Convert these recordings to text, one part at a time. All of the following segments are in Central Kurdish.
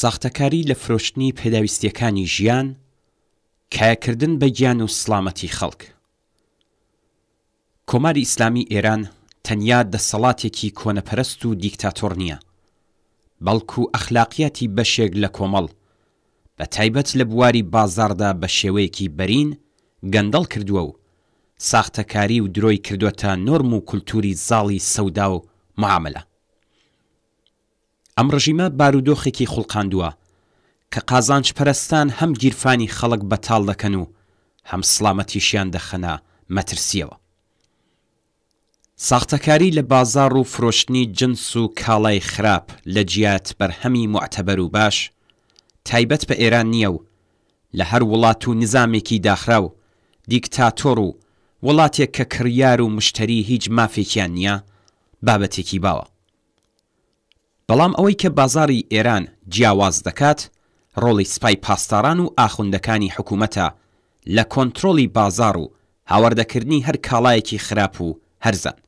ساختەکاری لە فرۆشتنی پێداویستیەکانی ژیان، کایەکردن بە گیان و سڵامەتی خەڵک. کۆماری ئیسلامی ئێران تەنیا دەسەڵاتێکی کۆنەپەرست و دیکتاتۆر نییە، بەڵکو ئەخلاقیەتی بەشێک لە کۆمەڵ بە تایبەت لە بواری بازاڕدا بە شێوەیەکی بەرین گەندەڵ کردووە و ساختەکاری و درۆی کردوەتە نۆرم و کولتوری زاڵی سەودا و معاملە. ئەم ڕژیمە بارودۆخێکی خوڵقاندووە کە قازانجپەرستان هەم گیرفانی خەڵک بەتاڵ دەکەن و هەم سڵامەتیشیان دەخەنە مەترسیەوە. ساختەکاری لە بازاڕ و فرۆشتنی جنس و کاڵای خراپ لە جیات بەرهەمی معتەبەر و باش تایبەت بە ئێران نییە و لە هەر وڵات و نظامێکی داخراو دیکتاتۆر و وڵاتێک کە کڕیار و مشتری هیچ مافێکیان نییە بابەتێکی باوە. بەڵام ئەوەی کە بازاڕی ئێران جیاواز دەکات ڕۆڵی سپای پاسداران و ئاخوندەکانی حکوومەتە لە کۆنتڕۆڵی بازاڕ و هاوردەکردنی هەر کاڵایەکی خراپ و هەرزان.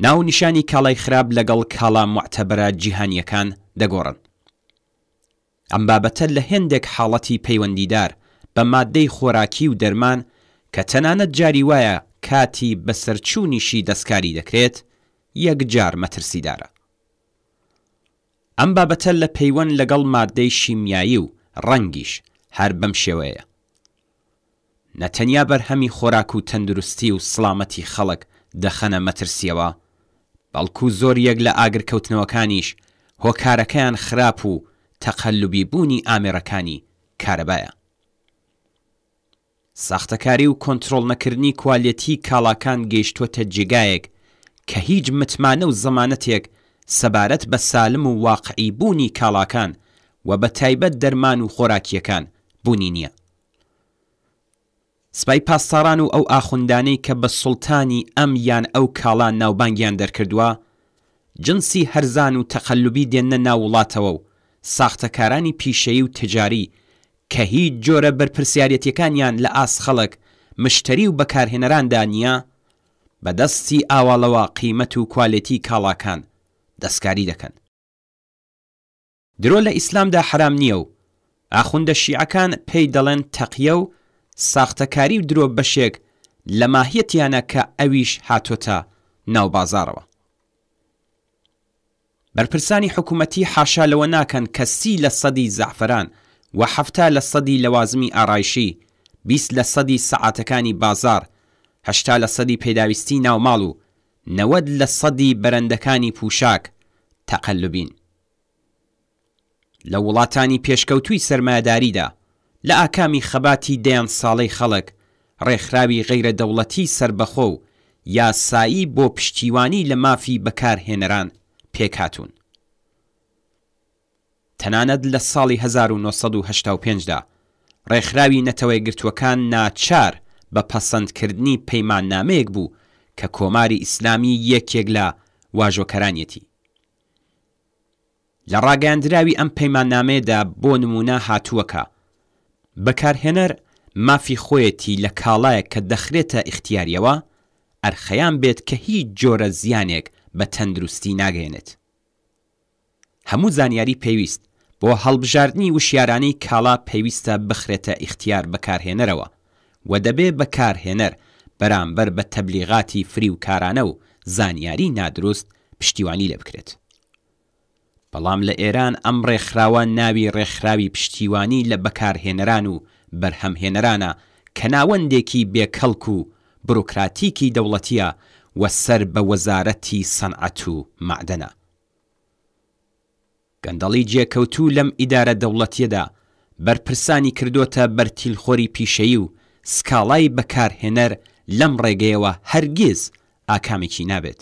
ناو نیشانی کاڵای خراپ لەگەڵ کاڵا معتەبەرە جیهانیەکان دەگۆڕن. ئەم بابەتە لە هێندێک حاڵەتی پەیوەندیدار بە مادەی خۆراکی و دەرمان کە تەنانەت جاری وایە کاتی بەسەرچوونیشی دەستکاری دەکرێت یەکجار مەترسیدارە. ئەم بابەتە لە پەیوەند لەگەڵ مادەی شیمیایی و ڕەنگیش هەر بەم شێوەیە. نەتەنیا بەرهەمی خۆراک و تەندروستی و سڵامەتی خەڵک دەخەنە مەترسیەوە، بەڵکو زۆر یەک لە ئاگرکەوتنەوەکانیش هۆکارەکەیان خراپ و تەقەلوبی بوونی ئامێرەکانی کارەبایە. ساختەکاری و کۆنتڕۆڵ نەکردنی کوالێتی کاڵاکان گەیشتووەتە جێگایەک کە هیچ متمانە و زەمانەتێک سەبارەت بە سالم و واقعی بوونی کاڵاکان و بە تایبەت دەرمان و خۆراکیەکان بوونی نییە. سپای پاسداران و ئەو ئاخوندانەی کە بە سوڵتانی ئەم یان ئەو کاڵان ناوبانگیان دەرکردووە جنسی هەرزان و تەقەلوبی دێنە ناو وڵاتەوە و ساختەکارانی پیشەیی و تجاری کە هیچ جۆرە بەرپرسیارەتیەکانیان لە ئاس خەڵک مشتری و بەکارهێنەراندا نییە بەدەستی ئاواڵەوە قیمەت و کوالێتی کاڵاکان دەستکاری دەکەن. درۆ لە ئیسلامدا حرام نییە و ئاخوندە شیعەکان پێی دەڵێن تەقیە و ساختەکاری و درۆ بەشێک لە ماهیەتیانە کە ئەویش هاتۆتە ناو بازاڕەوە. بەرپرسانی حکوومەتی حاشا لەوە ناکەن کە 30% زەعفەران و 70% لەوازمی ئارایشی، 20% سەعاتەکانی بازار، 80% پێداویستی ناوماڵ و 90% بەرەندەکانی پوشاک تەقەلوبین. لە وڵاتانی پێشکەوتووی سەرمایەداریدا لە ئاکامی خەباتی دەیان ساڵەی خەڵک ڕێکخراوی غەیرە دەوڵەتی سربەخۆ و یاسایی بۆ پشتیوانی لە مافی بەکارهێنەران پێکهاتوون. تەنانەت لە ساڵی 1985دا ڕێکخراوی نەتەوەی گرتووەکان ناچار بە پەسەندکردنی پەیماننامەیەک بوو کە کۆماری ئیسلامی یەکێک لە واژۆکەرانیەتی. لە ڕاگەاندراوی ئەم پەیماننامەیەدا بۆ نمونە هاتووەکە بەکارهێنەر مافی خۆیەتی لە کاڵایەک کە دەخرێتە ئیختیاریەوە ئەرخەیان بێت کە هیچ جۆرە زیانێک بە تەندروستی ناگەێنێت. هەموو زانیاری پێویست بۆ هەڵبژاردننی وشیارانەی کاڵا پێویستە بخرێتە ئیختیار بەکارهێنەرەوە و دەبێ بەکارهێنەر بەرامبەر بە تەبلیغاتی فری و کارانە و زانیاری نادروست پشتیوانی لێ بکرێت. بەڵام لە ئێران ئەم ڕێکخراوە ناوی ڕێکخراوی پشتیوانی لە بەکارهێنەران و بەرهەمهێنەرانە کە ناوەندێکی بێکەڵک و بروکراتیکی دەوڵەتیە و سەر بە وەزارەتی سەنعەت و معدەنە. گەندەڵی جێکەوتوو لەم ئیدارە دەوڵەتیەدا بەرپرسانی کردوتە بەرتیلخۆری پیشەیی و سکاڵای بەکارهێنەر لەم ڕێگەیەوە هەرگیز ئاکامێکی نابێت.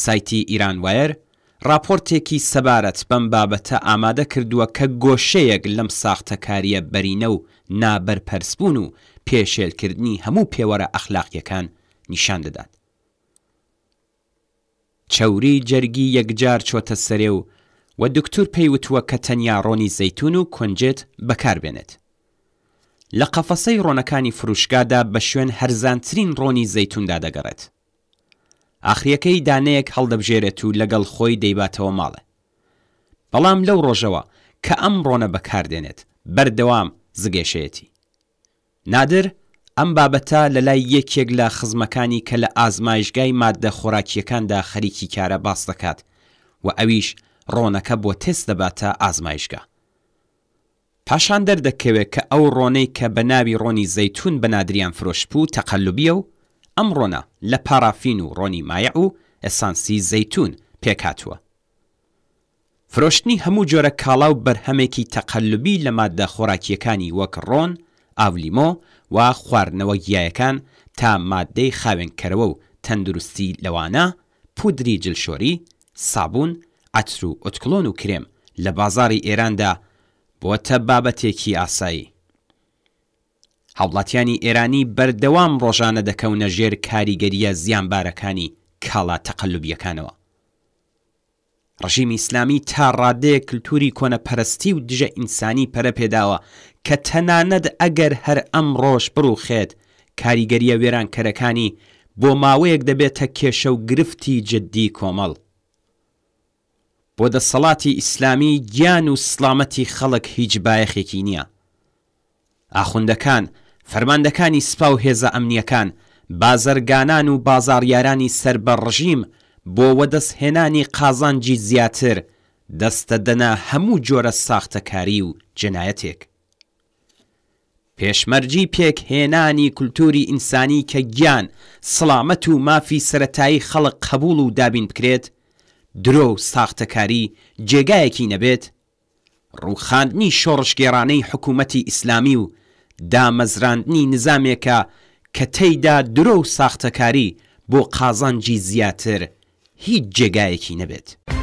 سایتی ئیران وایر راپۆرتێکی سەبارەت بەم بابەتە ئامادە کردووە کە گۆشەیەک لەم ساختەکاریە بەرینە و نابەرپەرسبوون و پێشێلکردنی هەموو پێوەرە ئەخلاقیەکان نیشان دەدات. چەوری جەرگی یەکجار چۆتە سەرێ و دکتور پێیوتووە کە تەنیا ڕۆنی زەیتون و کۆنجێت بەکاربێنێت. لە قەفەسەی ڕۆنەکانی فروشگادا بە شوێن هەرزانترین ڕۆنی زەیتوندا دەگەڕێت. ئاخریەکەی دانەیەک هەڵدەبژێرێت و لەگەڵ خۆی دەیباتەوە ماڵێ. بەڵام لەو ڕۆژەوە کە ئەم ڕۆنە بەکاردێنێت بەردەوام زگێشەیەتی. نادر ئەم بابەتە لە لای یەکێک لە خزمەکانی کە لە ئازمایشگای ماددە خۆراکیەکاندا خەریکی کارە باس دەکات و ئەویش ڕۆنەکە بۆ تێست دەباتە ئازمایشگا. پاشان دەردەکەوێت کە ئەو ڕۆنەی کە بە ناوی ڕۆنی زەیتون بە نادریان فرۆشتبوو تەقەلوبیە و ئەم ڕۆنە لە پارافین و ڕۆنی مایع و ئەسانسی زەیتون پێکاتووە. فرۆشتنی هەموو جۆرە کاڵا و بەرهەمێکی تەقەلوبی لە ماددە خۆراکیەکانی وەک ڕۆن، ئاولیمۆ و خواردنەوە گیایەکان تا ماددەی خاوێنکەرەوە و تەندروستی لەوانە، پودری جلشۆری، سابوون، عەتر و ئۆتکلۆن و کرێم لە بازاڕی ئێراندا بۆتە بابەتێکی ئاسایی. هاوڵاتیانی ئێرانی بەردەوام ڕۆژانە دەکەونە ژێر کاریگەریە زیانبارەکانی کاڵا تەقەلوبیەکانەوە. ڕژیمی ئیسلامی تا ڕادەیە کللتوری کۆنەپەرستی و دژە ئینسانی پەرە پێداوە کە تەنانەت ئەگەر هەر ئەم ڕۆژ بڕوخێت کاریگەریە وێرانکەرەکانی بۆ ماوەیەک دەبێتە کێشە و گرفتی جددی کۆمەڵ. بۆ دەسەڵاتی ئیسلامی گیان و سڵامەتی خەڵک هیچ بایەخێکی نییە. ئاخوندەکان، فەرماندەکانی سوپا و هێزە ئەمنیەکان، بازرگانان و بازاڕیارانی سەر بە ڕژیم بۆ وەدەستهێنانی قازانجی زیاتر دەستە دەنا هەموو جۆرە ساختەکاری و جنایەتێک. پێشمەرجی پێکهێنانی کولتوری ئینسانی کە گیان، سڵامەت و مافی سەرەتایی خەڵک قبول و دابین بکرێت، درۆ و ساختەکاری جێگایەکی نەبێت، ڕووخاندنی شۆڕشگێڕانەی حکوومەتی ئیسلامی و دامەزراندنی نظامێکە کە تێیدا درۆ و ساختەکاری بۆ قازانجی زیاتر هیچ جێگایەکی نەبێت.